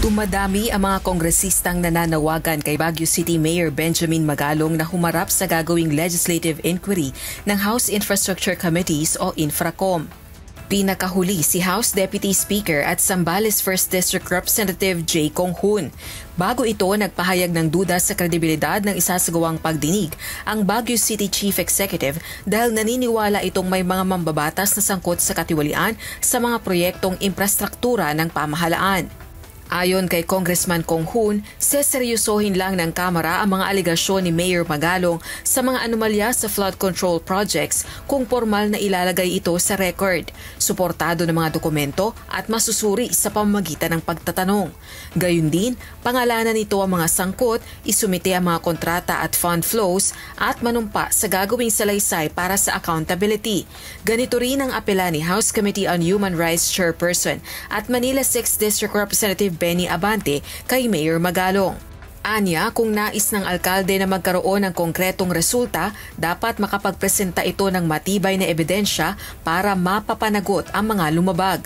Tumadami ang mga kongresistang nananawagan kay Baguio City Mayor Benjamin Magalong na humarap sa gagawing legislative inquiry ng House Infrastructure Committees o Infracom. Pinakahuli si House Deputy Speaker at Zambales 1st District Representative J. Kong Hoon. Bago ito, nagpahayag ng duda sa kredibilidad ng isasagawang pagdinig ang Baguio City Chief Executive dahil naniniwala itong may mga mambabatas na sangkot sa katiwalian sa mga proyektong infrastruktura ng pamahalaan. Ayon kay Congressman Kong Hoon, seseryosohin lang ng Kamara ang mga alegasyon ni Mayor Magalong sa mga anomalya sa flood control projects kung formal na ilalagay ito sa record, suportado ng mga dokumento at masusuri sa pamamagitan ng pagtatanong. Gayun din, pangalanan nito ang mga sangkot, isumite ang mga kontrata at fund flows at manumpa sa gagawing salaysay para sa accountability. Ganito rin ang apela ni House Committee on Human Rights Chairperson at Manila 6th District Representative Benny Abante kay Mayor Magalong. Anya, kung nais ng alkalde na magkaroon ng konkretong resulta, dapat makapagpresenta ito ng matibay na ebidensya para mapapanagot ang mga lumabag.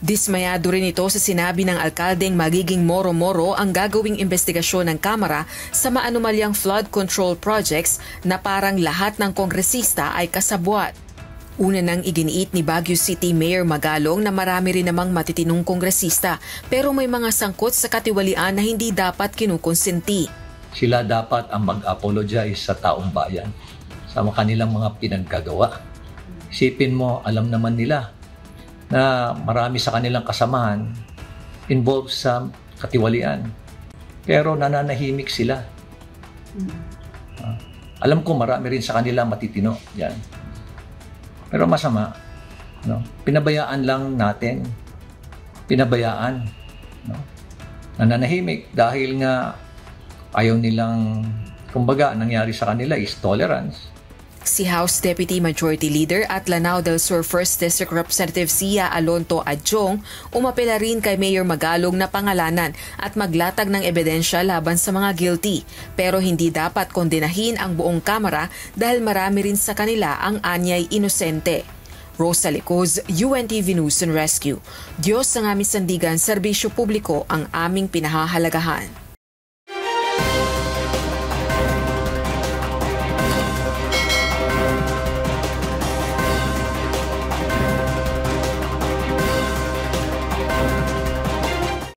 Dismayado rin ito sa sinabi ng alkaldeng magiging moro-moro ang gagawing investigasyon ng Kamara sa maanumalyang flood control projects na parang lahat ng kongresista ay kasabwat. Una nang iginiit ni Baguio City Mayor Magalong na marami rin namang matitinong kongresista pero may mga sangkot sa katiwalian na hindi dapat kinukonsenti. Sila dapat ang mag-apologize sa taong bayan sa kanilang mga pinaggagawa. Isipin mo, alam naman nila na marami sa kanilang kasamahan involved sa katiwalian. Pero nananahimik sila. Alam ko marami rin sa kanila matitino. Yan. Pero masama, no? Pinabayaan lang natin. Pinabayaan. No? Nananahimik dahil nga ayaw nilang, kumbaga, nangyari sa kanila is tolerance. Si House Deputy Majority Leader at Lanao del Sur 1st District Representative Sia Alonto Adjong umapela rin kay Mayor Magalong na pangalanan at maglatag ng ebidensya laban sa mga guilty. Pero hindi dapat kondenahin ang buong Kamara dahil marami rin sa kanila ang anyay inosente. Rosa Licoz, UNTV News and Rescue. Diyos ang aming sandigan, serbisyo publiko ang aming pinahahalagahan.